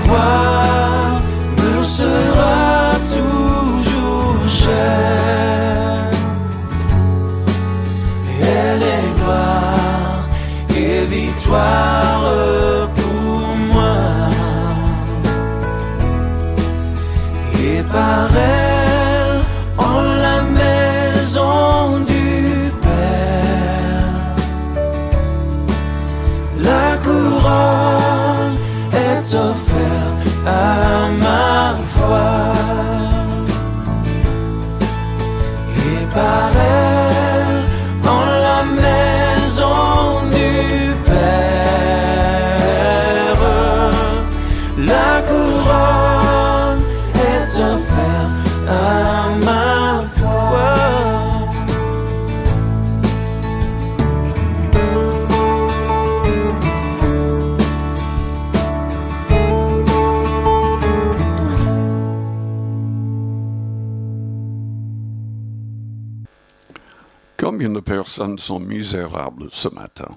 croix me sera toujours chère. Elle est gloire et victoire pour moi. Et par elle, en la maison du Père, la couronne est offerte à ma foi. Et par elle, en la maison du Père, la couronne est offerte à ma foi. Combien de personnes sont misérables ce matin?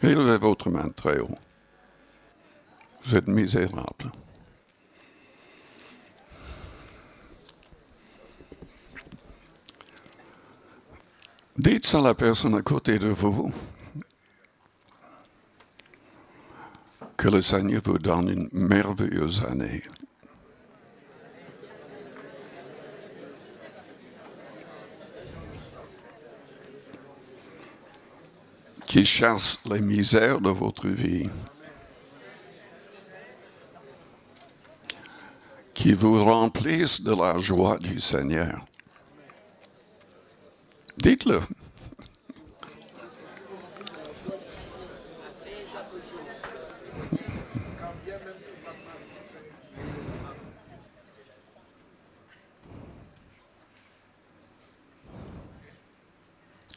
Élevez votre main très haut. Vous êtes misérable. Dites à la personne à côté de vous que le Seigneur vous donne une merveilleuse année. Qui chasse les misères de votre vie, qui vous remplisse de la joie du Seigneur. Dites-le.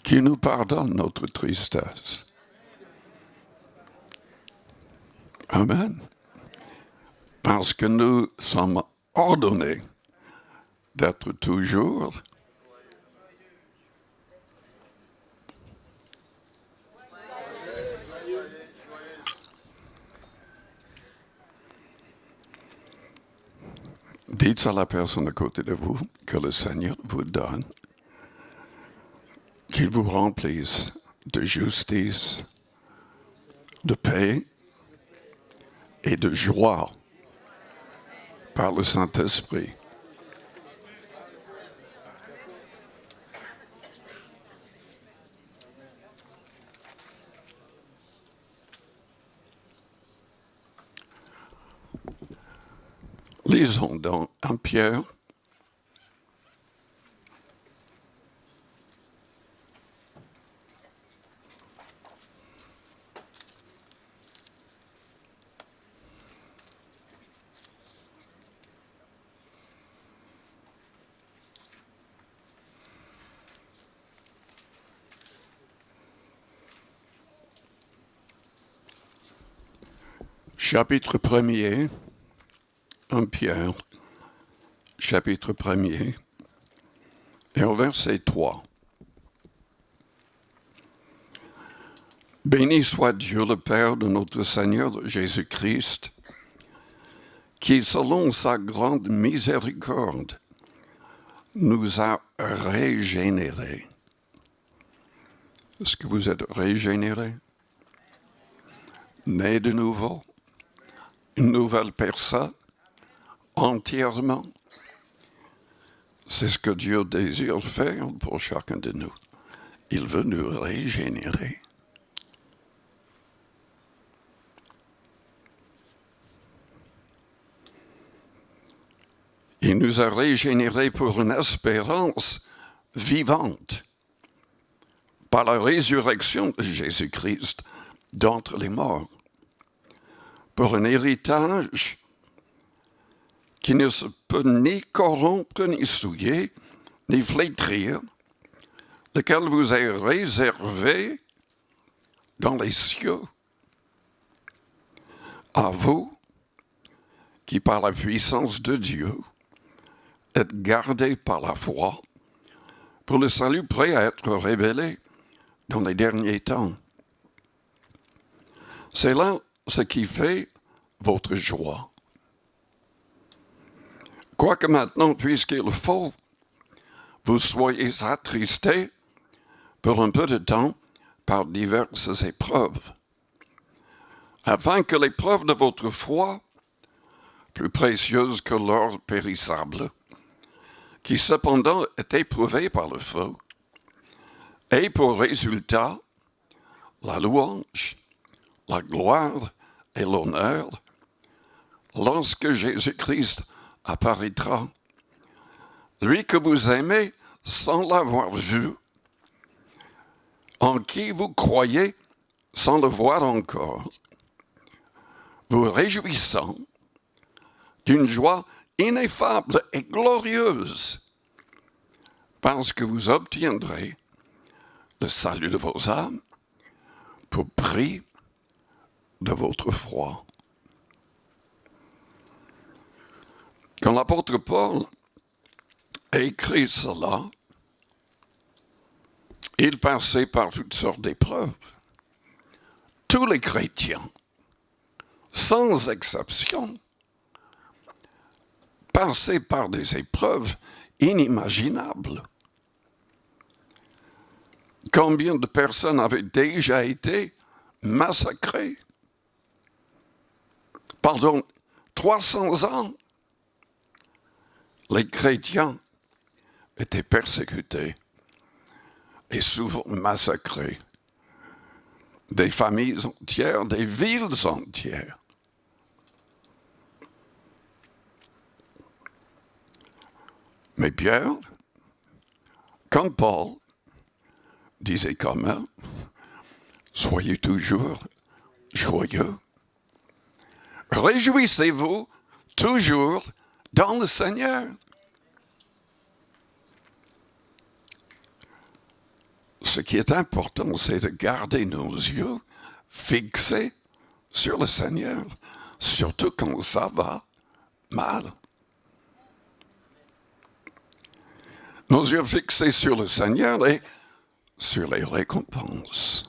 Qui nous pardonne notre tristesse. Amen. Parce que nous sommes ordonnés d'être toujours dites à la personne à côté de vous que le Seigneur vous donne, qu'il vous remplisse de justice, de paix et de joie par le Saint-Esprit. Lisons dans 1 Pierre, chapitre 1er, 1 Pierre, chapitre 1er, et au verset 3. Béni soit Dieu le Père de notre Seigneur Jésus-Christ, qui, selon sa grande miséricorde, nous a régénérés. Est-ce que vous êtes régénérés? Nés de nouveau? Une nouvelle personne? Entièrement? C'est ce que Dieu désire faire pour chacun de nous. Il veut nous régénérer. Il nous a régénérés pour une espérance vivante par la résurrection de Jésus-Christ d'entre les morts, pour un héritage qui ne se peut ni corrompre, ni souiller, ni flétrir, lequel vous est réservé dans les cieux. À vous, qui par la puissance de Dieu, êtes gardés par la foi, pour le salut prêt à être révélé dans les derniers temps. C'est là ce qui fait votre joie. Quoique maintenant, puisqu'il faut, vous soyez attristés pour un peu de temps par diverses épreuves, afin que l'épreuve de votre foi, plus précieuse que l'or périssable, qui cependant est éprouvée par le feu, ait pour résultat la louange, la gloire et l'honneur lorsque Jésus-Christ apparaîtra, lui que vous aimez sans l'avoir vu, en qui vous croyez sans le voir encore, vous réjouissant d'une joie ineffable et glorieuse, parce que vous obtiendrez le salut de vos âmes pour prix de votre foi. Quand l'apôtre Paul a écrit cela, il passait par toutes sortes d'épreuves. Tous les chrétiens, sans exception, passaient par des épreuves inimaginables. Combien de personnes avaient déjà été massacrées? Pendant 300 ans, les chrétiens étaient persécutés et souvent massacrés. Des familles entières, des villes entières. Mais Pierre, comme Paul, disait comme eux, soyez toujours joyeux. Réjouissez-vous toujours dans le Seigneur. Ce qui est important, c'est de garder nos yeux fixés sur le Seigneur, surtout quand ça va mal. Nos yeux fixés sur le Seigneur et sur les récompenses.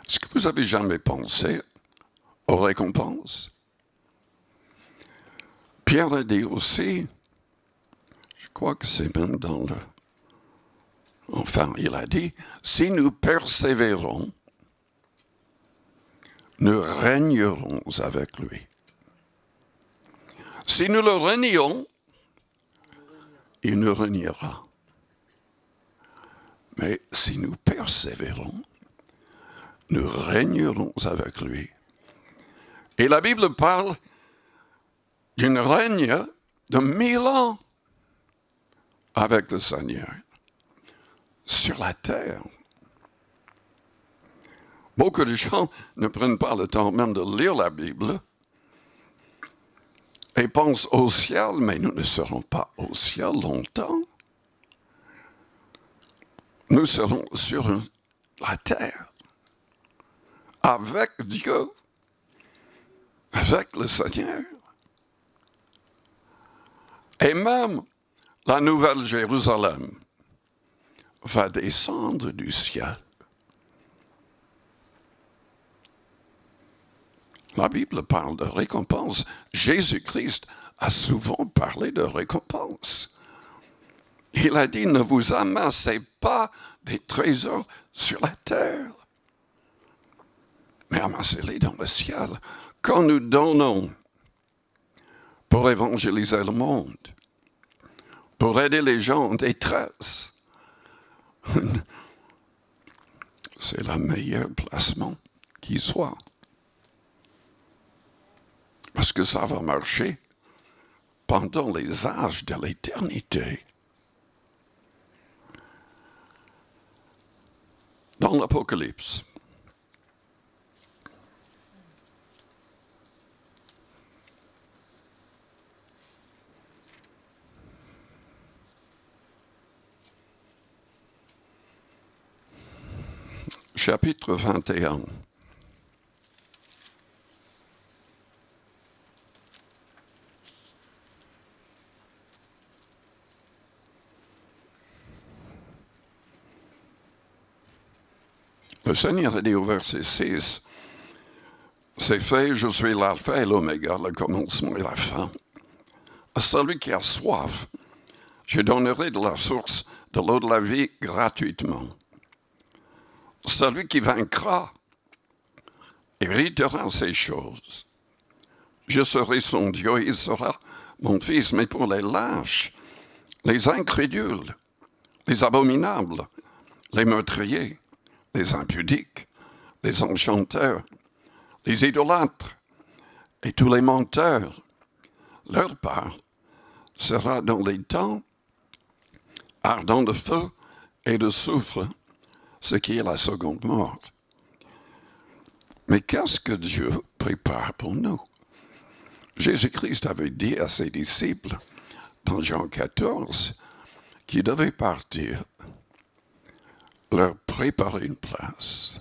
Est-ce que vous avez jamais pensé aux récompenses? Pierre a dit aussi, je crois que c'est même dans le... Enfin, il a dit, si nous persévérons, nous régnerons avec lui. Si nous le renions, il nous reniera. Mais si nous persévérons, nous régnerons avec lui. Et la Bible parle d'une règne de 1000 ans avec le Seigneur sur la terre. Beaucoup de gens ne prennent pas le temps même de lire la Bible et pensent au ciel, mais nous ne serons pas au ciel longtemps. Nous serons sur la terre, avec Dieu, avec le Seigneur. Et même la nouvelle Jérusalem va descendre du ciel. La Bible parle de récompense. Jésus-Christ a souvent parlé de récompense. Il a dit, ne vous amassez pas des trésors sur la terre, mais amassez-les dans le ciel. Quand nous donnons pour évangéliser le monde, pour aider les gens en détresse, c'est le meilleur placement qui soit. Parce que ça va marcher pendant les âges de l'éternité. Dans l'Apocalypse, chapitre 21. Le Seigneur a dit au verset 6, « C'est fait, je suis l'alpha et l'oméga, le commencement et la fin. À celui qui a soif, je donnerai de la source de l'eau de la vie gratuitement. Celui qui vaincra héritera ces choses. Je serai son Dieu, il sera mon fils. Mais pour les lâches, les incrédules, les abominables, les meurtriers, les impudiques, les enchanteurs, les idolâtres et tous les menteurs, leur part sera dans les temps ardent de feu et de soufre, ce qui est la seconde mort. » Mais qu'est-ce que Dieu prépare pour nous? Jésus-Christ avait dit à ses disciples, dans Jean 14, qu'il devait partir, leur préparer une place.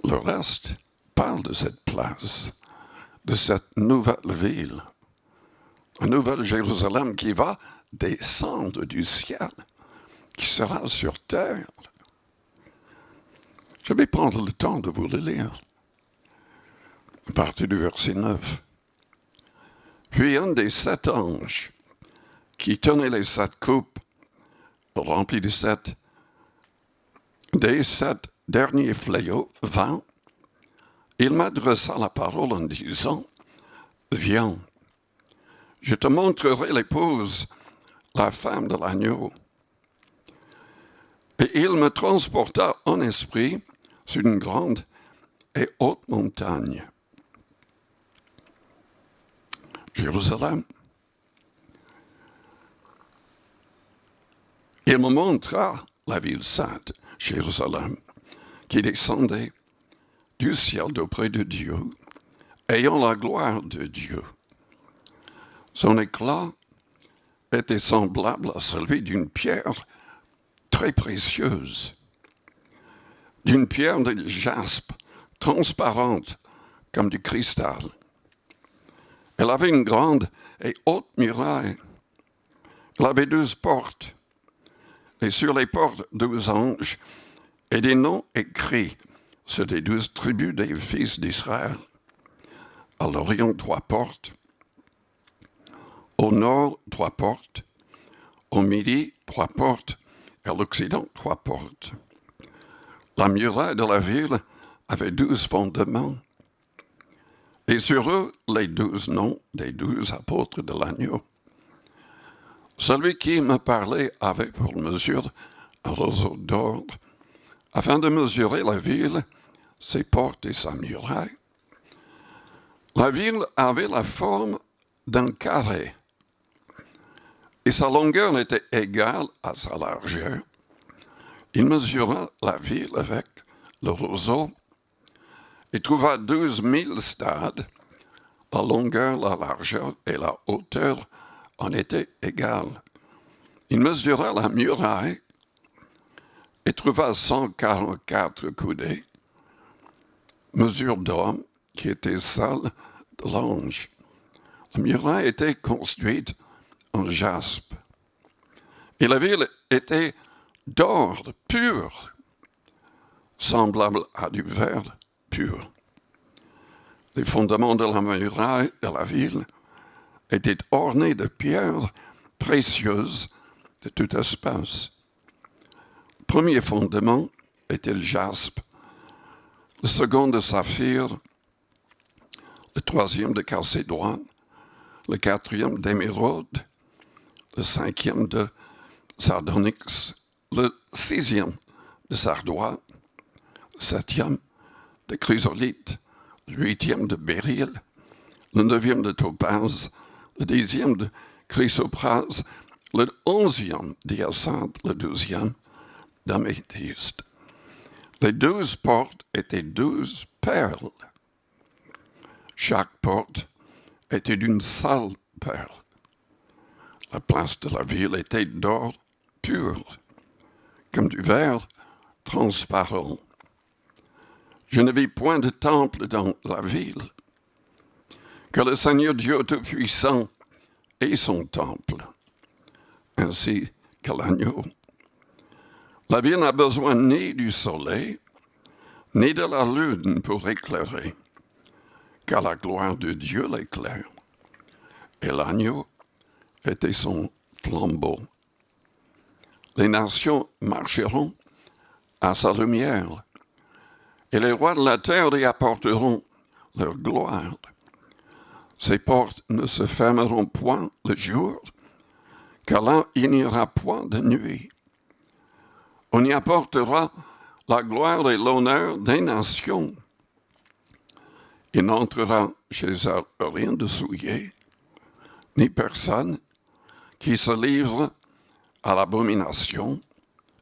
Le reste parle de cette place, de cette nouvelle ville, une nouvelle Jérusalem qui va descendre du ciel, qui sera sur terre. Je vais prendre le temps de vous le lire, à partir du verset 9. Puis un des 7 anges qui tenait les 7 coupes remplies des 7 derniers fléaux vint. Il m'adressa la parole en disant, « Viens, je te montrerai l'épouse, la femme de l'agneau. » Et il me transporta en esprit sur une grande et haute montagne, Jérusalem. Il me montra la ville sainte, Jérusalem, qui descendait du ciel d'auprès de Dieu, ayant la gloire de Dieu. Son éclat était semblable à celui d'une pierre très précieuse, d'une pierre de jaspe transparente comme du cristal. Elle avait une grande et haute muraille. Elle avait 12 portes, et sur les portes 12 anges, et des noms écrits sur les 12 tribus des fils d'Israël. À l'Orient, 3 portes. Au nord, 3 portes. Au midi, 3 portes. Et à l'Occident, 3 portes. La muraille de la ville avait 12 fondements. Et sur eux, les 12 noms des 12 apôtres de l'agneau. Celui qui me parlait avait pour mesure un roseau d'or, afin de mesurer la ville, ses portes et sa muraille. La ville avait la forme d'un carré, et sa longueur était égale à sa largeur. Il mesura la ville avec le roseau et trouva 12 000 stades. La longueur, la largeur et la hauteur en étaient égales. Il mesura la muraille et trouva 144 coudées, mesure d'homme qui était celle de l'ange. La muraille était construite en jaspe, et la ville était d'or pur, semblable à du verre pur. Les fondements de la muraille de la ville étaient ornés de pierres précieuses de toute espèce. Le premier fondement était le jaspe, le second de saphir, le troisième de calcédoine, le quatrième d'émeraude, le cinquième de sardonyx, le sixième de sardoine, le septième de chrysolite, le huitième de béryl, le neuvième de topaze, le dixième de chrysoprase, le 11e d'hyacinthe, le 12e d'améthyste. Les 12 portes étaient 12 perles. Chaque porte était d'une seule perle. La place de la ville était d'or pur, comme du verre transparent. Je ne vis point de temple dans la ville, que le Seigneur Dieu Tout-Puissant est son temple, ainsi que l'agneau La vie n'a besoin ni du soleil, ni de la lune pour éclairer, car la gloire de Dieu l'éclaire. Et l'agneau était son flambeau. Les nations marcheront à sa lumière, et les rois de la terre y apporteront leur gloire. Ses portes ne se fermeront point le jour, car là il n'y aura point de nuit. On y apportera la gloire et l'honneur des nations. Il n'entrera chez eux rien de souillé, ni personne qui se livre à l'abomination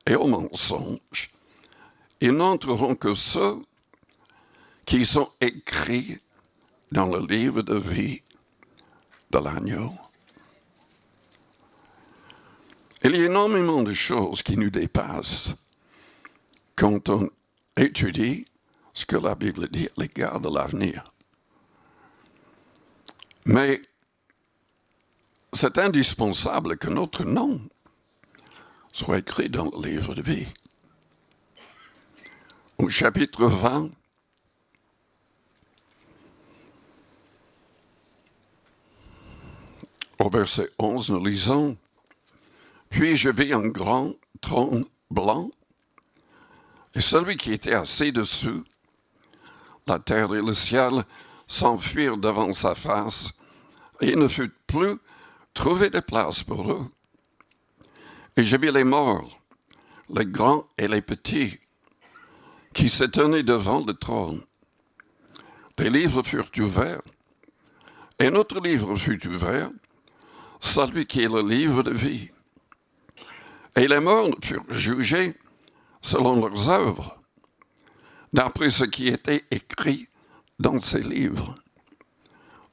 et au mensonge. Ils n'entreront que ceux qui sont écrits dans le livre de vie de l'agneau. Il y a énormément de choses qui nous dépassent quand on étudie ce que la Bible dit à l'égard de l'avenir. Mais c'est indispensable que notre nom soit écrit dans le livre de vie. Au chapitre 20, au verset 11, nous lisons « Puis je vis un grand trône blanc, et celui qui était assis dessus, la terre et le ciel s'enfuirent devant sa face, et il ne fut plus trouvé de place pour eux. Et je vis les morts, les grands et les petits, qui se tenaient devant le trône. Des livres furent ouverts, et notre livre fut ouvert, celui qui est le livre de vie. Et les morts furent jugés selon leurs œuvres, d'après ce qui était écrit dans ces livres.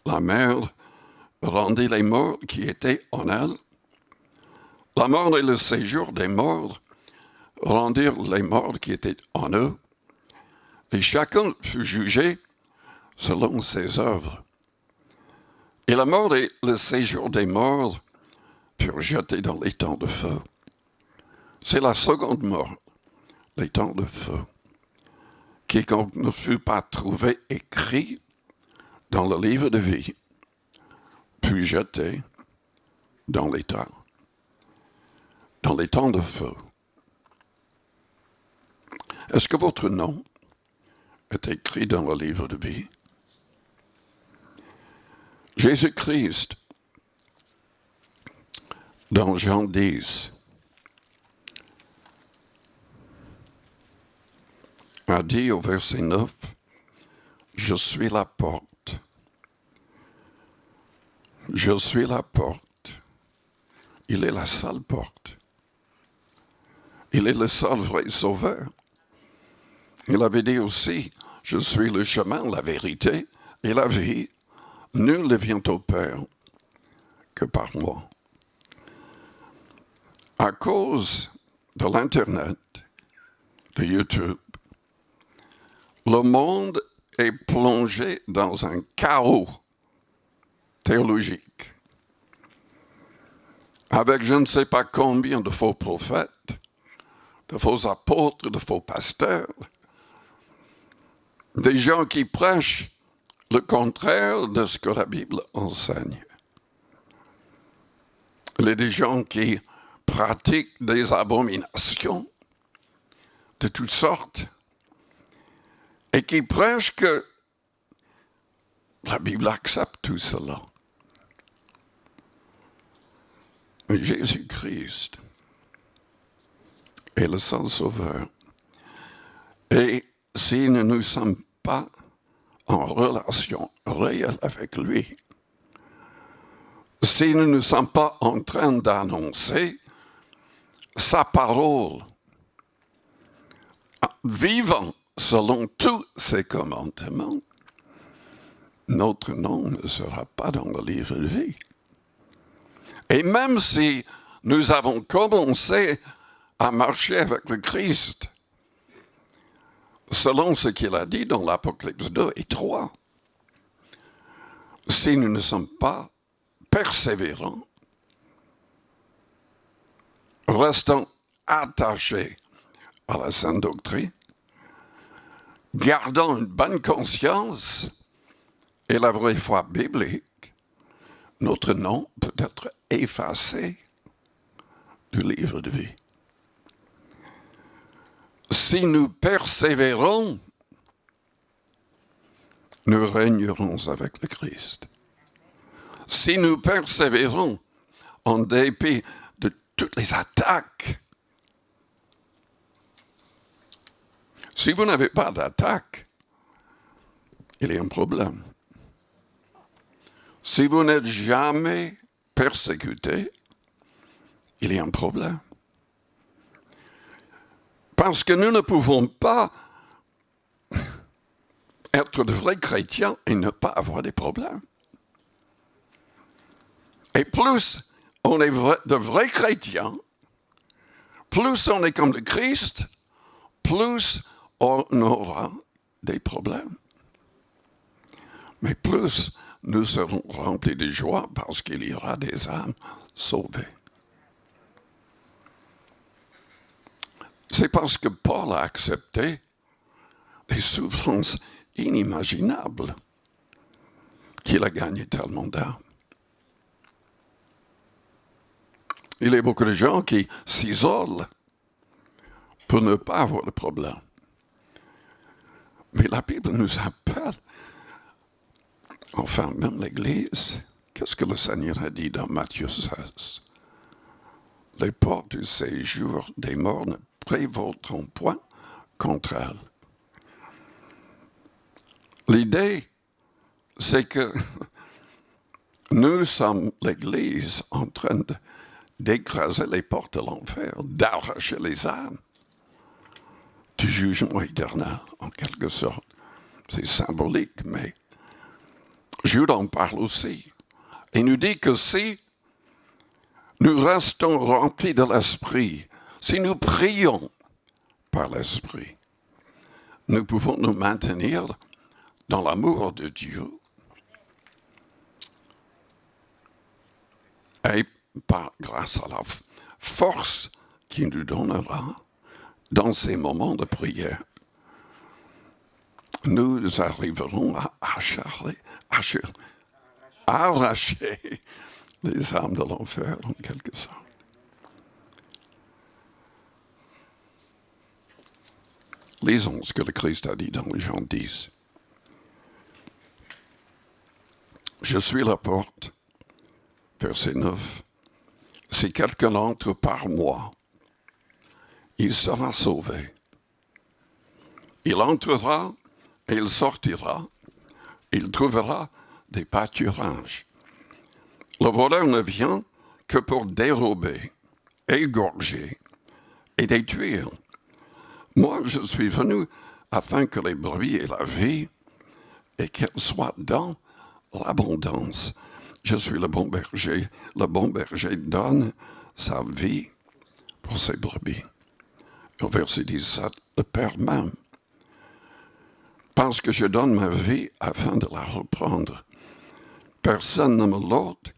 La mer rendit les morts qui étaient en elle. La mort et le séjour des morts rendirent les morts qui étaient en eux. Et chacun fut jugé selon ses œuvres. Et la mort et le séjour des morts furent jetés dans les temps de feu. C'est la seconde mort, les temps de feu. Quiconque ne fut pas trouvé écrit dans le livre de vie fut jeté dans les temps de feu. Est-ce que votre nom est écrit dans le livre de vie? Jésus-Christ, dans Jean 10, a dit au verset 9, « Je suis la porte. Je suis la porte. » Il est la seule porte. Il est le seul vrai sauveur. Il avait dit aussi, « Je suis le chemin, la vérité et la vie. Nul ne vient au Père que par moi. » À cause de l'Internet, de YouTube, le monde est plongé dans un chaos théologique, avec je ne sais pas combien de faux prophètes, de faux apôtres, de faux pasteurs, des gens qui prêchent le contraire de ce que la Bible enseigne. Il y a des gens qui pratiquent des abominations de toutes sortes et qui prêchent que la Bible accepte tout cela. Mais Jésus-Christ est le seul sauveur. Et si nous ne sommes pas en relation réelle avec lui, si nous ne sommes pas en train d'annoncer sa parole, vivant selon tous ses commandements, notre nom ne sera pas dans le livre de vie. Et même si nous avons commencé à marcher avec le Christ, selon ce qu'il a dit dans l'Apocalypse 2 et 3, si nous ne sommes pas persévérants, restant attachés à la sainte doctrine, gardant une bonne conscience et la vraie foi biblique, notre nom peut être effacé du livre de vie. Si nous persévérons, nous régnerons avec le Christ. Si nous persévérons en dépit de toutes les attaques, si vous n'avez pas d'attaque, il y a un problème. Si vous n'êtes jamais persécuté, il y a un problème. Parce que nous ne pouvons pas être de vrais chrétiens et ne pas avoir des problèmes. Et plus on est de vrais chrétiens, plus on est comme le Christ, plus on aura des problèmes. Mais plus nous serons remplis de joie parce qu'il y aura des âmes sauvées. C'est parce que Paul a accepté des souffrances inimaginables qu'il a gagné tellement d'âmes. Il y a beaucoup de gens qui s'isolent pour ne pas avoir de problème. Mais la Bible nous appelle, enfin même l'Église, qu'est-ce que le Seigneur a dit dans Matthieu 16? Les portes du séjour des morts ne prévaudront point contre elles. L'idée, c'est que nous sommes l'Église en train d'écraser les portes de l'enfer, d'arracher les âmes du jugement éternel, en quelque sorte. C'est symbolique, mais Jude en parle aussi. Et nous dit que si nous restons remplis de l'Esprit, si nous prions par l'Esprit, nous pouvons nous maintenir dans l'amour de Dieu et grâce à la force qu'il nous donnera dans ces moments de prière, nous arriverons à arracher les âmes de l'enfer, en quelque sorte. Lisons ce que le Christ a dit dans Jean 10. Je suis la porte, verset 9. Si quelqu'un entre par moi, il sera sauvé. Il entrera et il sortira. Il trouvera des pâturages. Le voleur ne vient que pour dérober, égorger et détruire. Moi, je suis venu afin que les brebis aient la vie et qu'elles soient dans l'abondance. Je suis le bon berger. Le bon berger donne sa vie pour ses brebis. Au verset 17, le Père même, parce que je donne ma vie afin de la reprendre. Personne ne me l'ôte,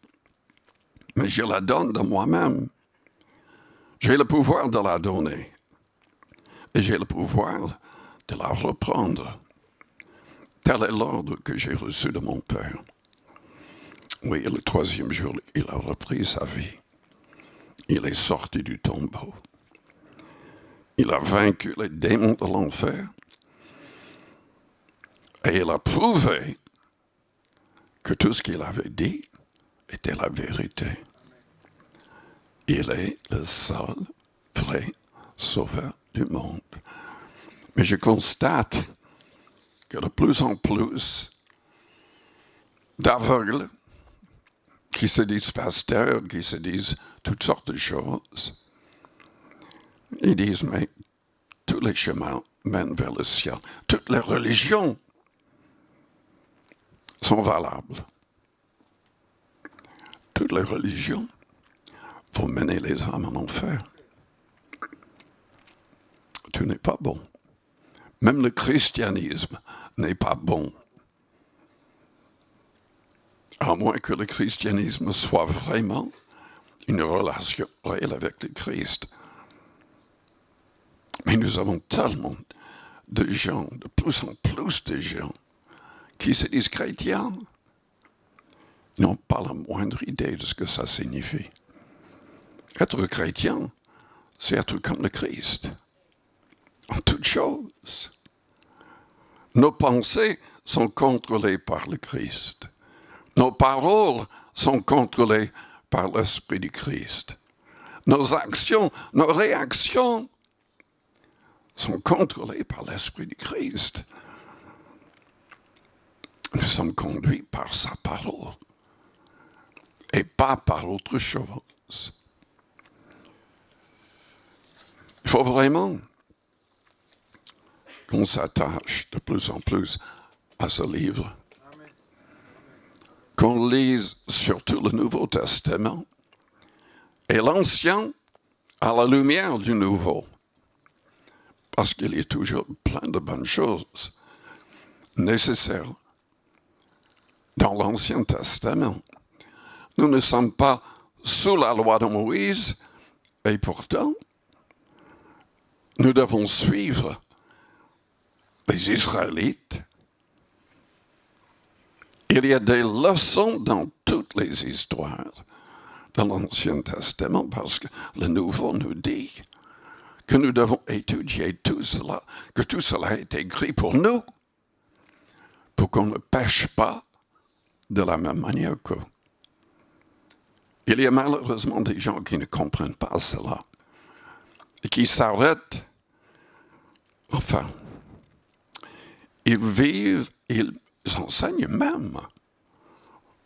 mais je la donne de moi-même. J'ai le pouvoir de la donner et j'ai le pouvoir de la reprendre. Tel est l'ordre que j'ai reçu de mon Père. Oui, le troisième jour, il a repris sa vie. Il est sorti du tombeau. Il a vaincu les démons de l'enfer. Et il a prouvé que tout ce qu'il avait dit était la vérité. Il est le seul vrai sauveur du monde. Mais je constate que de plus en plus d'aveugles qui se disent pasteurs, qui se disent toutes sortes de choses, ils disent, mais tous les chemins mènent vers le ciel. Toutes les religions sont valables. Toutes les religions vont mener les âmes en enfer. Tout n'est pas bon. Même le christianisme n'est pas bon. À moins que le christianisme soit vraiment une relation réelle avec le Christ. Mais nous avons tellement de gens, de plus en plus de gens, qui se disent chrétiens. Ils n'ont pas la moindre idée de ce que ça signifie. Être chrétien, c'est être comme le Christ, en toutes choses. Nos pensées sont contrôlées par le Christ. Nos paroles sont contrôlées par l'Esprit du Christ. Nos actions, nos réactions sont contrôlées par l'Esprit du Christ. Nous sommes conduits par sa parole et pas par autre chose. Il faut vraiment qu'on s'attache de plus en plus à ce livre. Amen. Qu'on lise surtout le Nouveau Testament et l'Ancien à la lumière du Nouveau. Parce qu'il y a toujours plein de bonnes choses nécessaires dans l'Ancien Testament. Nous ne sommes pas sous la loi de Moïse et pourtant, nous devons suivre les Israélites. Il y a des leçons dans toutes les histoires de l'Ancien Testament parce que le Nouveau nous dit que nous devons étudier tout cela, que tout cela est écrit pour nous, pour qu'on ne pêche pas de la même manière qu'eux. Il y a malheureusement des gens qui ne comprennent pas cela et qui s'arrêtent. Enfin, ils vivent, ils enseignent même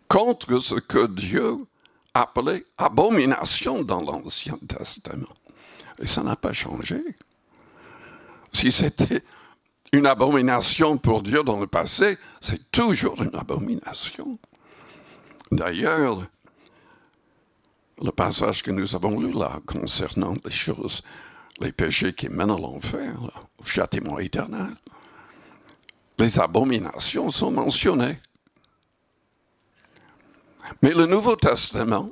contre ce que Dieu appelait abomination dans l'Ancien Testament. Et ça n'a pas changé. Si c'était une abomination pour Dieu dans le passé, c'est toujours une abomination. D'ailleurs, le passage que nous avons lu là, concernant les choses, les péchés qui mènent à l'enfer, au châtiment éternel, les abominations sont mentionnées. Mais le Nouveau Testament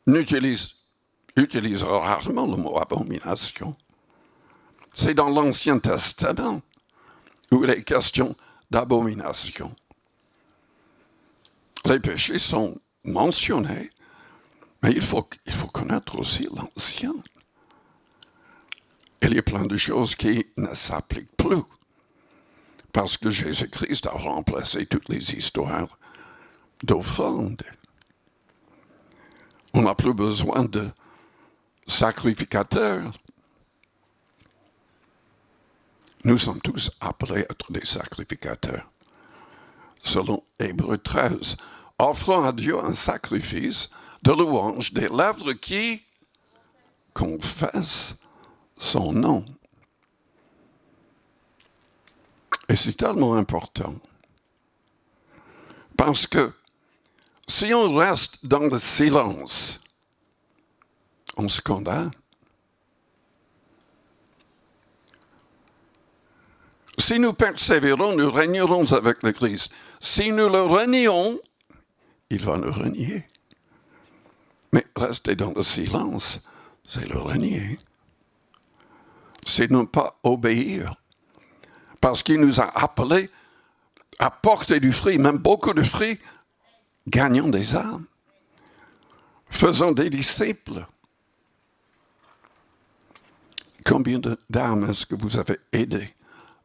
utilise rarement le mot abomination. C'est dans l'Ancien Testament où il est question d'abomination. Les péchés sont mentionnés, mais il faut connaître aussi l'Ancien. Il y a plein de choses qui ne s'appliquent plus parce que Jésus-Christ a remplacé toutes les histoires d'offrandes. On n'a plus besoin de sacrificateurs. Nous sommes tous appelés à être des sacrificateurs. Selon Hébreux 13, offrant à Dieu un sacrifice de louange des lèvres qui confessent son nom. Et c'est tellement important. Parce que si on reste dans le silence, on se condamne. Si nous persévérons, nous régnerons avec le Christ. Si nous le renions, il va nous renier. Mais rester dans le silence, c'est le renier. C'est ne pas obéir. Parce qu'il nous a appelés à porter du fruit, même beaucoup de fruits, gagnant des âmes, faisant des disciples. Combien d'âmes est-ce que vous avez aidé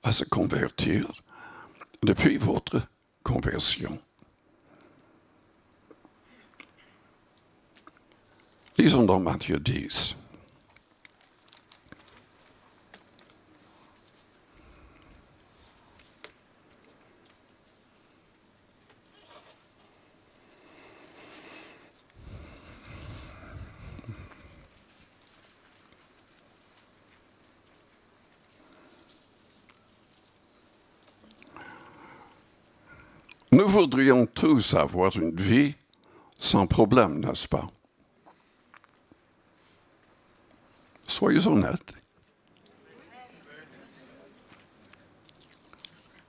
à se convertir depuis votre conversion? Lisons dans Matthieu 10. Nous voudrions tous avoir une vie sans problème, n'est-ce pas? Soyez honnêtes.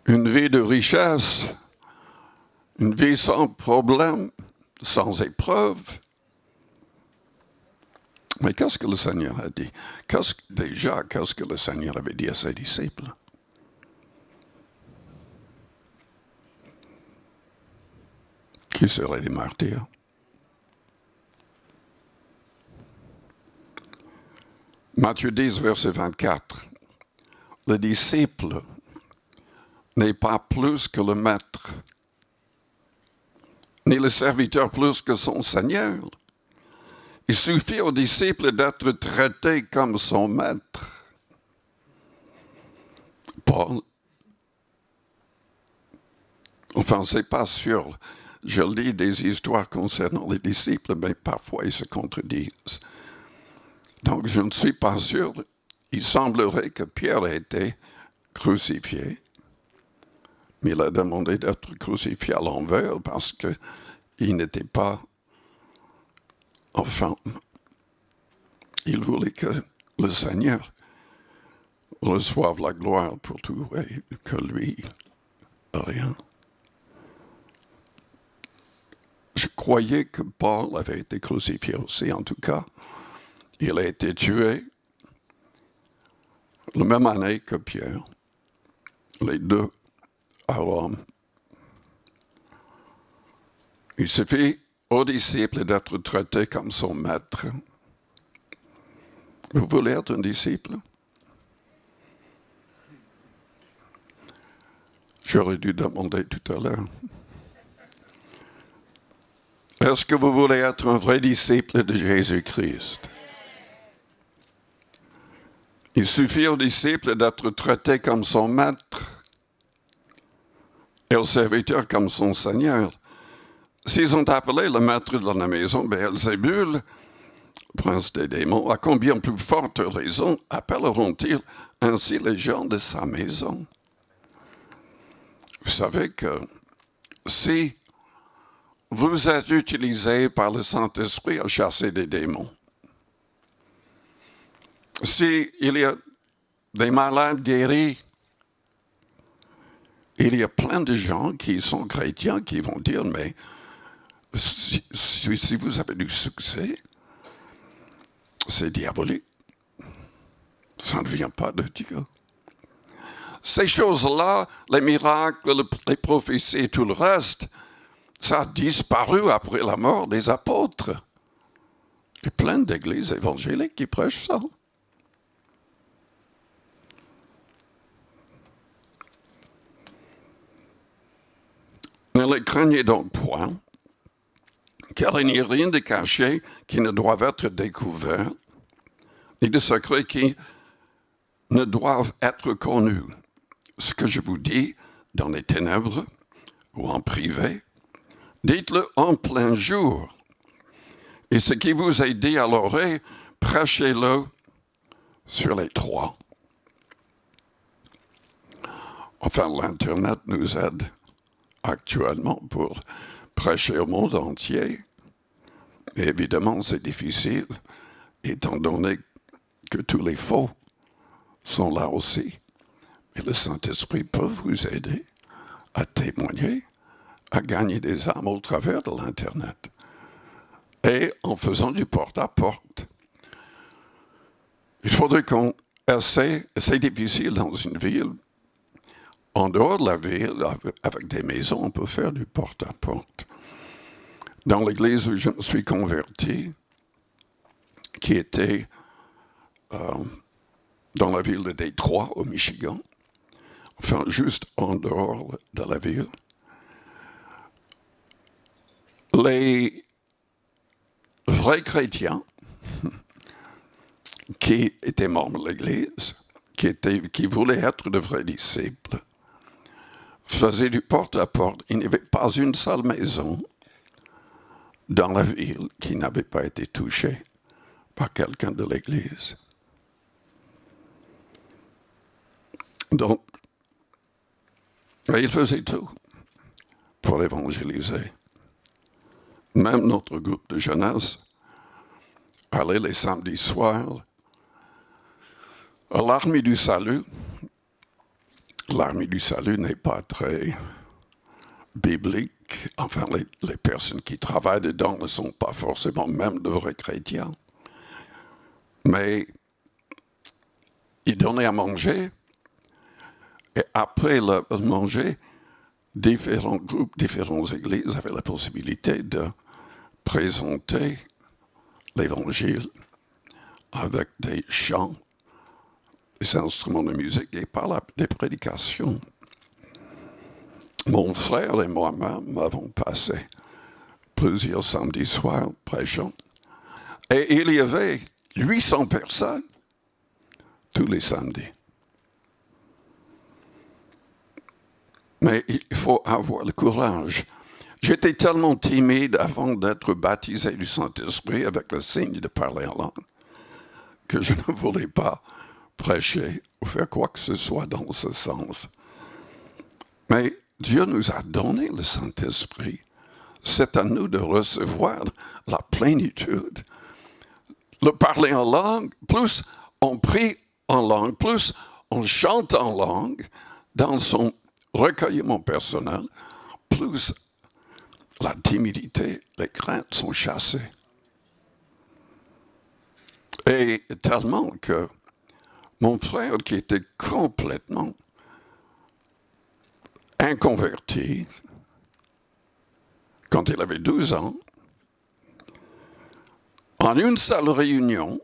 Une vie de richesse, une vie sans problème, sans épreuve. Mais qu'est-ce que le Seigneur a dit? Qu'est-ce que le Seigneur avait dit à ses disciples? Qui seraient les martyrs? Matthieu 10, verset 24. Le disciple n'est pas plus que le maître, ni le serviteur plus que son Seigneur. Il suffit au disciple d'être traité comme son maître. Paul, enfin, c'est pas sûr. Je lis des histoires concernant les disciples, mais parfois ils se contredisent. Donc, je ne suis pas sûr. Il semblerait que Pierre ait été crucifié, mais il a demandé d'être crucifié à l'envers parce qu'il n'était pas... Enfin, il voulait que le Seigneur reçoive la gloire pour tout et que lui, rien. Je croyais que Paul avait été crucifié aussi, en tout cas. Il a été tué la même année que Pierre, les deux à Rome. Il suffit au disciple d'être traité comme son maître. Vous voulez être un disciple? J'aurais dû demander tout à l'heure. Est-ce que vous voulez être un vrai disciple de Jésus-Christ? Il suffit au disciple d'être traité comme son maître et au serviteur comme son Seigneur. S'ils ont appelé le maître de la maison Béelzébul, prince des démons, à combien plus forte raison appelleront-ils ainsi les gens de sa maison? Vous savez que si vous êtes utilisé par le Saint-Esprit à chasser des démons, s'il y a des malades guéris, il y a plein de gens qui sont chrétiens qui vont dire, mais si vous avez du succès, c'est diabolique. Ça ne vient pas de Dieu. Ces choses-là, les miracles, les prophéties et tout le reste, ça a disparu après la mort des apôtres. Il y a plein d'églises évangéliques qui prêchent ça. Ne les craignez donc point, car il n'y a rien de caché qui ne doive être découvert, ni de secret qui ne doivent être connus. Ce que je vous dis dans les ténèbres ou en privé, dites-le en plein jour. Et ce qui vous est dit à l'oreille, prêchez-le sur les toits. Enfin, l'Internet nous aide actuellement pour prêcher au monde entier. Et évidemment, c'est difficile, étant donné que tous les faux sont là aussi. Et le Saint-Esprit peut vous aider à témoigner, à gagner des âmes au travers de l'Internet. Et en faisant du porte-à-porte. Il faudrait qu'on essaie, c'est difficile dans une ville. En dehors de la ville, avec des maisons, on peut faire du porte-à-porte. Dans l'église où je me suis converti, qui était dans la ville de Détroit, au Michigan, enfin juste en dehors de la ville, les vrais chrétiens qui étaient membres de l'Église, qui voulaient être de vrais disciples, faisaient du porte-à-porte. Il n'y avait pas une seule maison dans la ville qui n'avait pas été touchée par quelqu'un de l'Église. Donc, ils faisaient tout pour évangéliser. Même notre groupe de jeunesse allait les samedis soirs à l'Armée du Salut. L'Armée du Salut n'est pas très biblique. Enfin, les personnes qui travaillent dedans ne sont pas forcément même de vrais chrétiens. Mais il donnait à manger, et après le manger, différents groupes, différentes églises avaient la possibilité de présenter l'Évangile avec des chants, des instruments de musique et par des prédications. Mon frère et moi-même avons passé plusieurs samedis soirs prêchant. Et il y avait 800 personnes tous les samedis. Mais il faut avoir le courage. J'étais tellement timide avant d'être baptisé du Saint-Esprit avec le signe de parler en langue que je ne voulais pas prêcher ou faire quoi que ce soit dans ce sens. Mais Dieu nous a donné le Saint-Esprit. C'est à nous de recevoir la plénitude. Le parler en langue, plus on prie en langue, plus on chante en langue dans son recueillement personnel, plus la timidité, les craintes sont chassées. Et tellement que mon frère, qui était complètement inconverti, quand il avait 12 ans, en une seule réunion,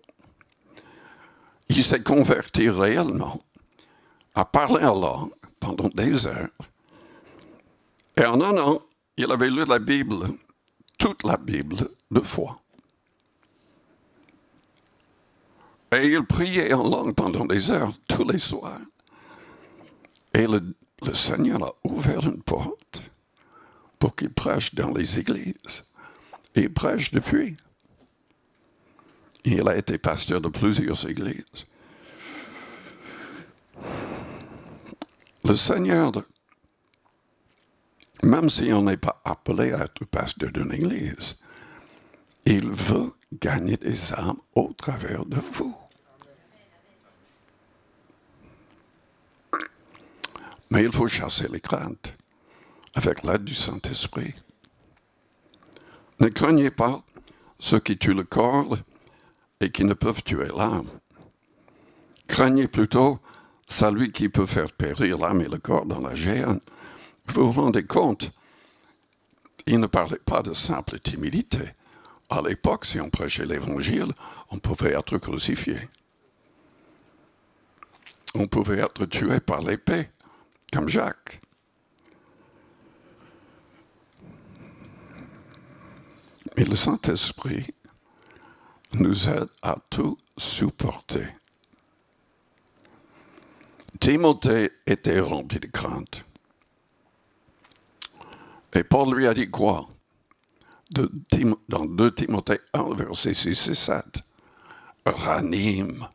il s'est converti réellement à parler en langue pendant des heures. Et en un an, il avait lu la Bible, toute la Bible, 2 fois. Et il priait en langue pendant des heures, tous les soirs. Et le Seigneur a ouvert une porte pour qu'il prêche dans les églises. Et il prêche depuis. Il a été pasteur de plusieurs églises. Le Seigneur, même si on n'est pas appelé à être pasteur d'une église, il veut gagner des âmes au travers de vous. Mais il faut chasser les craintes avec l'aide du Saint-Esprit. Ne craignez pas ceux qui tuent le corps et qui ne peuvent tuer l'âme. Craignez plutôt celui qui peut faire périr l'âme et le corps dans la géhenne. Vous vous rendez compte, il ne parlait pas de simple timidité. À l'époque, si on prêchait l'Évangile, on pouvait être crucifié. On pouvait être tué par l'épée, comme Jacques. Mais le Saint-Esprit nous aide à tout supporter. Timothée était rempli de crainte. Et Paul lui a dit quoi? Dans 2 Timothée 1, versets 6 et 7. Ranime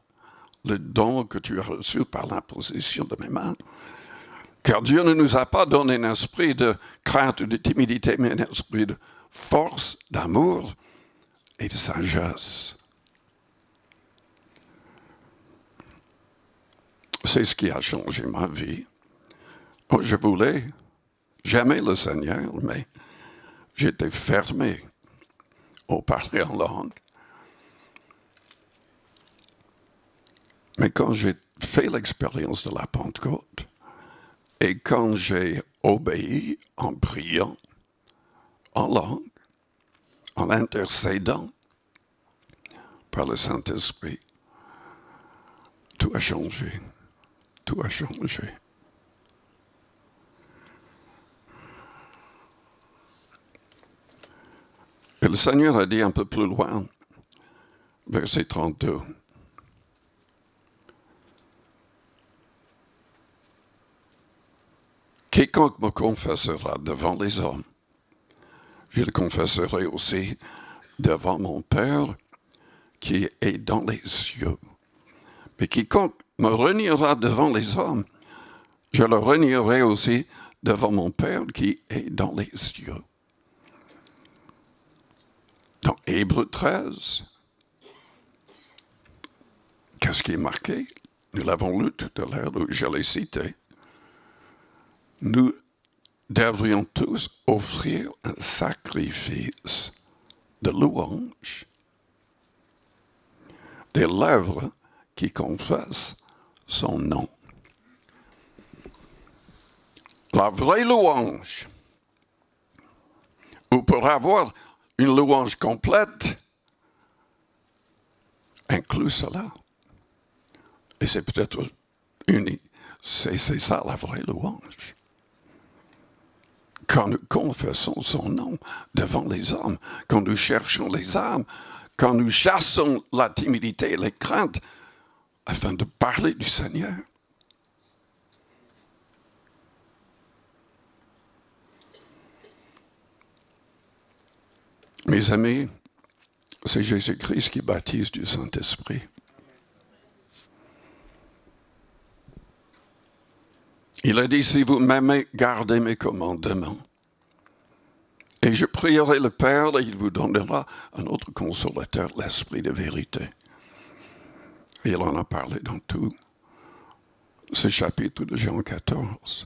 le don que tu as reçu par l'imposition de mes mains. Car Dieu ne nous a pas donné un esprit de crainte ou de timidité, mais un esprit de force, d'amour et de sagesse. C'est ce qui a changé ma vie. J'aimais le Seigneur, mais j'étais fermé au parler en langue. Mais quand j'ai fait l'expérience de la Pentecôte, et quand j'ai obéi en priant, en langue, en intercédant par le Saint-Esprit, tout a changé. Tout a changé. Et le Seigneur a dit un peu plus loin, verset 32, quiconque me confessera devant les hommes, je le confesserai aussi devant mon Père qui est dans les cieux. Mais quiconque me reniera devant les hommes, je le renierai aussi devant mon Père qui est dans les cieux. Dans Hébreux 13, qu'est-ce qui est marqué? Nous l'avons lu tout à l'heure, je l'ai cité. Nous devrions tous offrir un sacrifice de louange des lèvres qui confessent son nom. La vraie louange, ou pour avoir une louange complète, inclut cela. Et c'est peut-être unique. C'est ça la vraie louange. Quand nous confessons son nom devant les hommes, quand nous cherchons les âmes, quand nous chassons la timidité et les craintes afin de parler du Seigneur. Mes amis, c'est Jésus-Christ qui baptise du Saint-Esprit. Il a dit, si vous m'aimez, gardez mes commandements. Et je prierai le Père et il vous donnera un autre consolateur, l'Esprit de vérité. Et il en a parlé dans tout ce chapitre de Jean 14.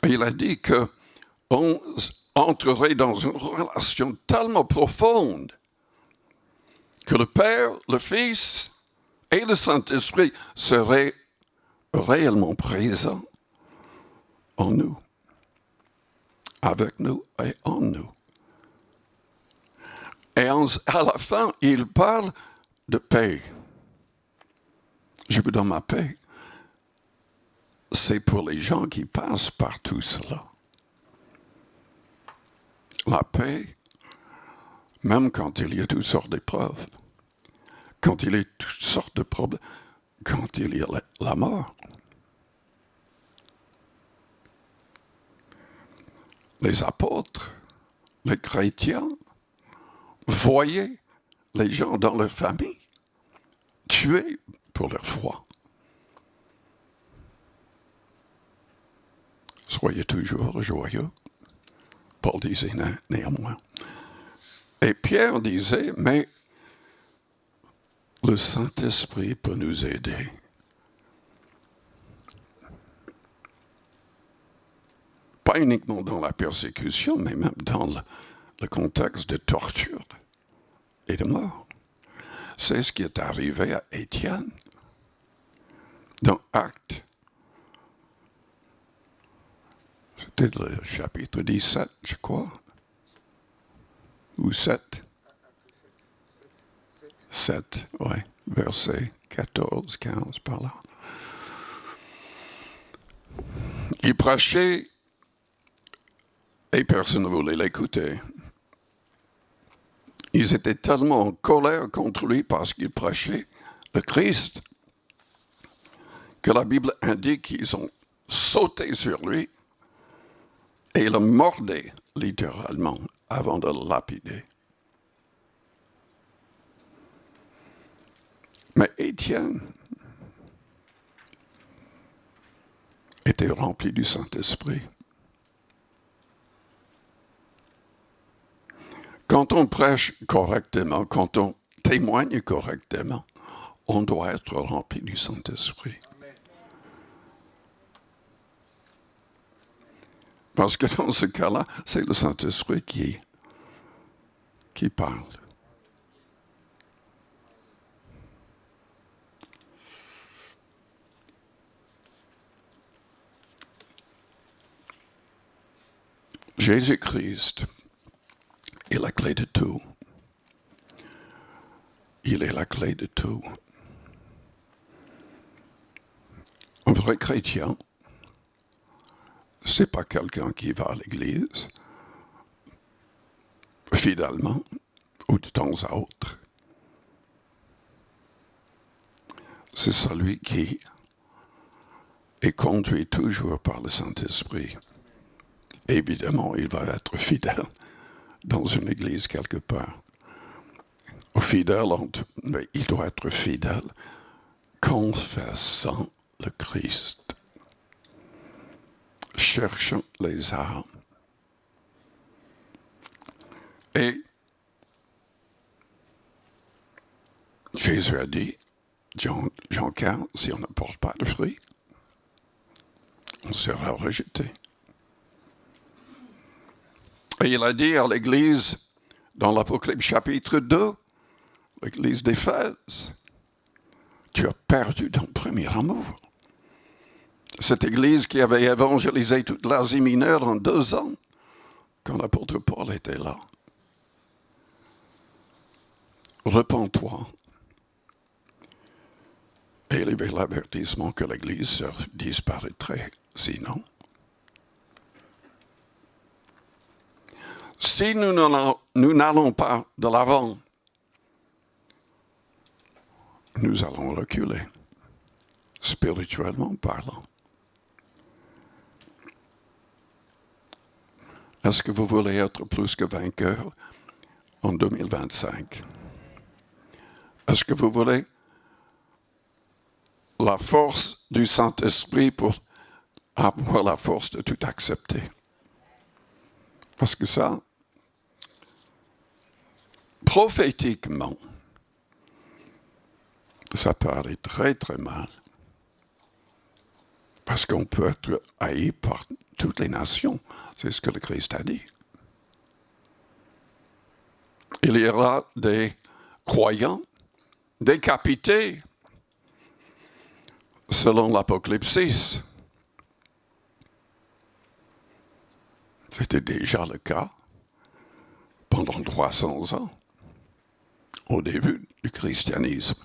Et il a dit qu'on entrerait dans une relation tellement profonde que le Père, le Fils et le Saint-Esprit seraient réellement présents en nous, avec nous et en nous. Et à la fin, il parle de paix. Je vous donne ma paix. C'est pour les gens qui passent par tout cela. La paix, même quand il y a toutes sortes d'épreuves, quand il y a toutes sortes de problèmes, quand il y a la mort. Les apôtres, les chrétiens, voyaient les gens dans leur famille tués pour leur foi. Soyez toujours joyeux. Paul disait néanmoins. Et Pierre disait, mais le Saint-Esprit peut nous aider. Pas uniquement dans la persécution, mais même dans le contexte de torture et de mort. C'est ce qui est arrivé à Étienne dans Actes. C'était le chapitre 17, je crois. Ou 7. 7, oui. Verset 14, 15, par là. Il prêchait et personne ne voulait l'écouter. Ils étaient tellement en colère contre lui parce qu'il prêchait le Christ que la Bible indique qu'ils ont sauté sur lui et le mordaient littéralement avant de le lapider. Mais Étienne était rempli du Saint-Esprit. Quand on prêche correctement, quand on témoigne correctement, on doit être rempli du Saint-Esprit. Parce que dans ce cas-là, c'est le Saint-Esprit qui parle. Jésus-Christ est la clé de tout. Il est la clé de tout. Un vrai chrétien, c'est pas quelqu'un qui va à l'église fidèlement ou de temps à autre. C'est celui qui est conduit toujours par le Saint-Esprit. Évidemment, il va être fidèle dans une église quelque part. Fidèle, mais il doit être fidèle, confessant le Christ, cherchant les âmes. Et Jésus a dit, Jean 15, si on ne porte pas de fruits, on sera rejeté. Et il a dit à l'Église, dans l'Apocalypse chapitre 2, l'église d'Éphèse. Tu as perdu ton premier amour. Cette église qui avait évangélisé toute l'Asie mineure en 2 ans, quand l'apôtre Paul était là. Repens-toi. Et il y avait l'avertissement que l'église disparaîtrait, sinon. Si nous n'allons pas de l'avant, nous allons reculer, spirituellement parlant. Est-ce que vous voulez être plus que vainqueur en 2025? Est-ce que vous voulez la force du Saint-Esprit pour avoir la force de tout accepter? Parce que ça, prophétiquement, ça peut aller très très mal. Parce qu'on peut être haï par toutes les nations. C'est ce que le Christ a dit. Il y aura des croyants décapités selon l'Apocalypse 6. C'était déjà le cas pendant 300 ans, au début du christianisme.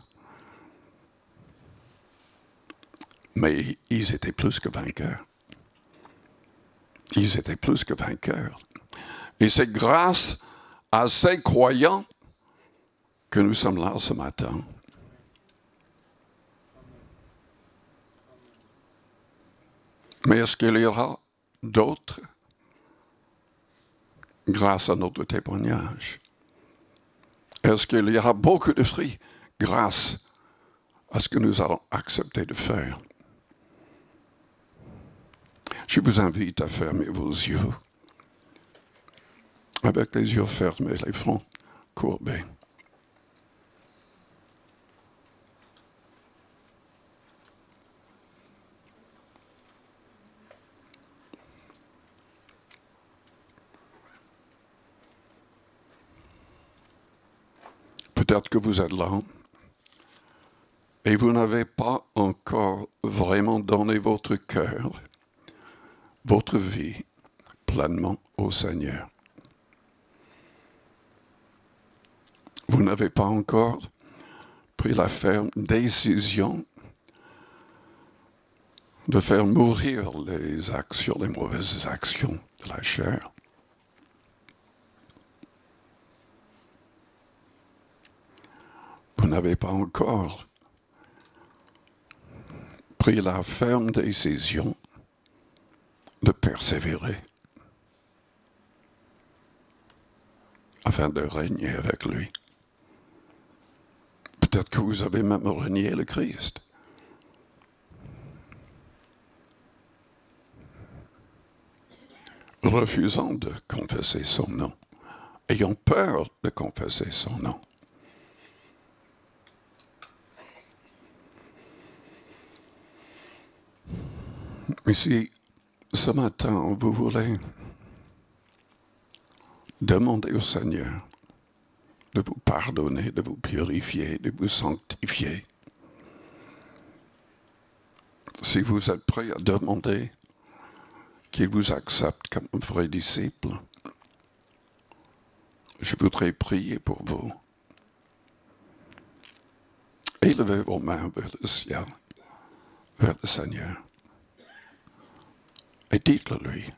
Mais ils étaient plus que vainqueurs. Ils étaient plus que vainqueurs. Et c'est grâce à ces croyants que nous sommes là ce matin. Mais est-ce qu'il y aura d'autres grâce à notre témoignage? Est-ce qu'il y aura beaucoup de fruits grâce à ce que nous allons accepter de faire? Je vous invite à fermer vos yeux, avec les yeux fermés, les fronts courbés. Peut-être que vous êtes là et vous n'avez pas encore vraiment donné votre cœur, votre vie pleinement au Seigneur. Vous n'avez pas encore pris la ferme décision de faire mourir les actions, les mauvaises actions de la chair. Vous n'avez pas encore pris la ferme décision de persévérer afin de régner avec lui. Peut-être que vous avez même renié le Christ. Refusant de confesser son nom, ayant peur de confesser son nom. Mais si ce matin vous voulez demander au Seigneur de vous pardonner, de vous purifier, de vous sanctifier, si vous êtes prêt à demander qu'il vous accepte comme un vrai disciple, je voudrais prier pour vous. Élevez vos mains vers le ciel, vers le Seigneur. Et dites-le lui.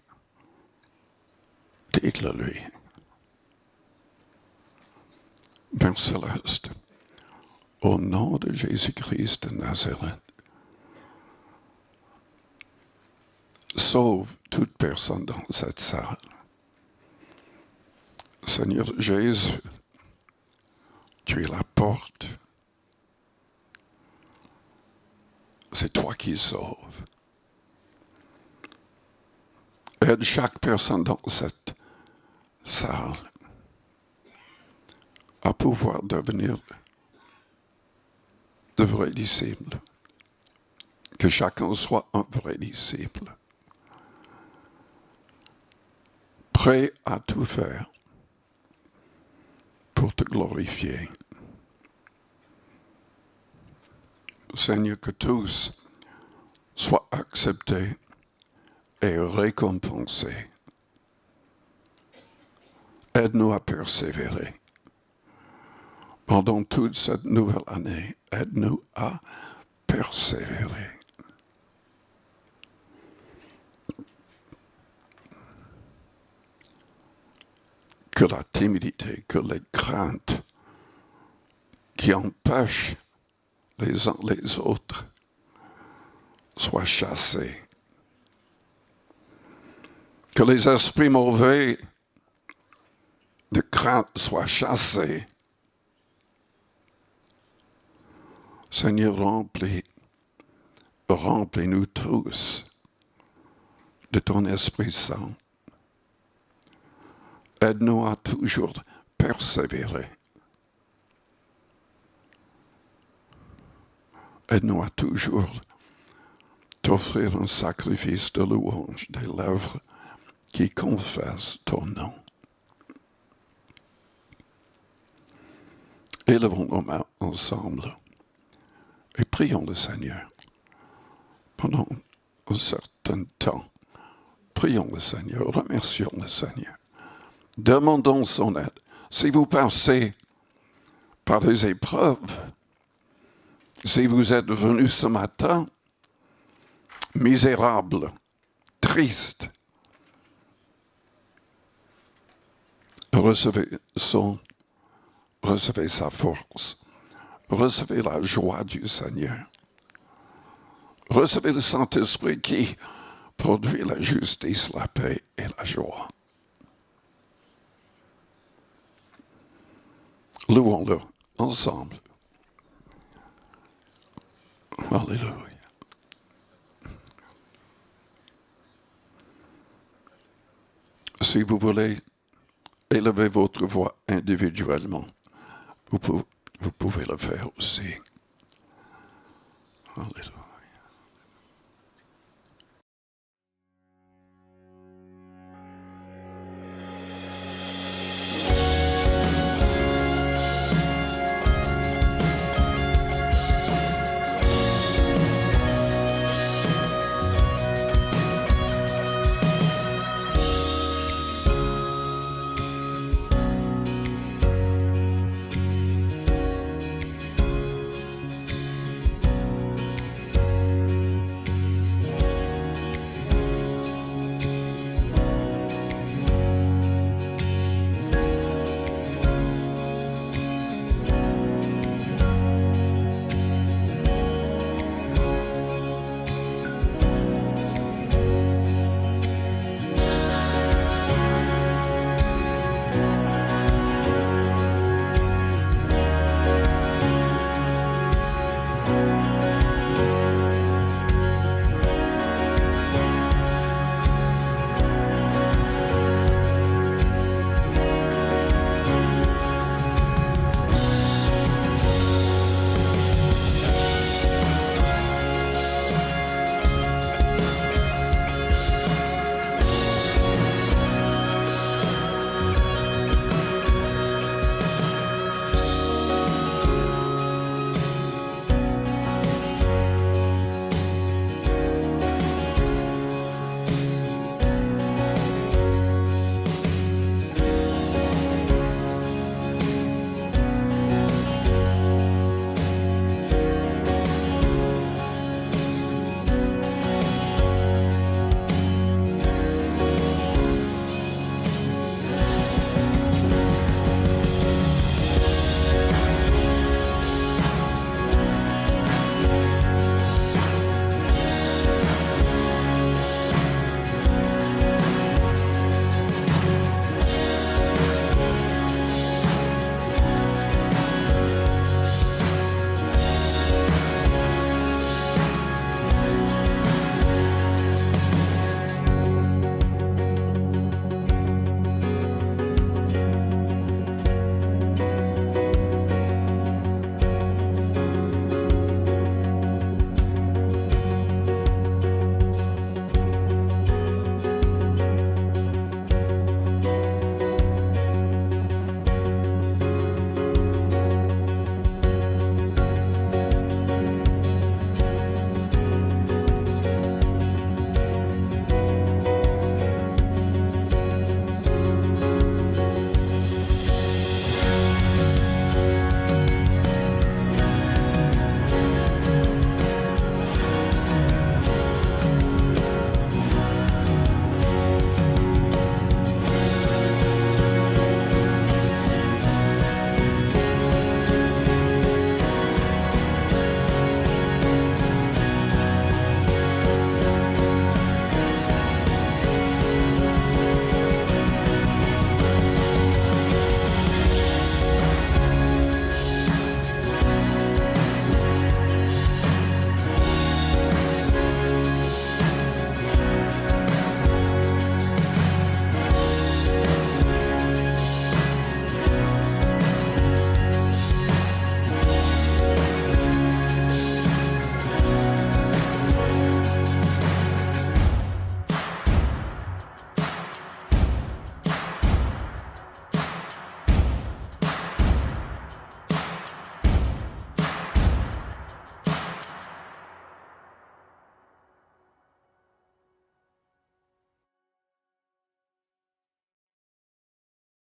Dites-le lui. Père céleste, au nom de Jésus-Christ de Nazareth, sauve toute personne dans cette salle. Seigneur Jésus, tu es la porte. C'est toi qui sauves. Aide chaque personne dans cette salle à pouvoir devenir de vrais disciples. Que chacun soit un vrai disciple. Prêt à tout faire pour te glorifier. Seigneur, que tous soient acceptés et récompensés. Aide-nous à persévérer. Pendant toute cette nouvelle année, aide-nous à persévérer. Que la timidité, que les craintes qui empêchent les uns les autres soient chassées. Que les esprits mauvais de crainte soient chassés. Seigneur, remplis-nous tous de ton Esprit Saint. Aide-nous à toujours persévérer. Aide-nous à toujours t'offrir un sacrifice de louange des lèvres qui confessent ton nom. Élevons nos mains ensemble et prions le Seigneur. Pendant un certain temps, prions le Seigneur, remercions le Seigneur. Demandons son aide. Si vous passez par des épreuves, si vous êtes venu ce matin misérable, triste, recevez sa force, recevez la joie du Seigneur, recevez le Saint-Esprit qui produit la justice, la paix et la joie. Louons-le ensemble. Alléluia. Si vous voulez élever votre voix individuellement, vous pouvez le faire aussi. Alléluia.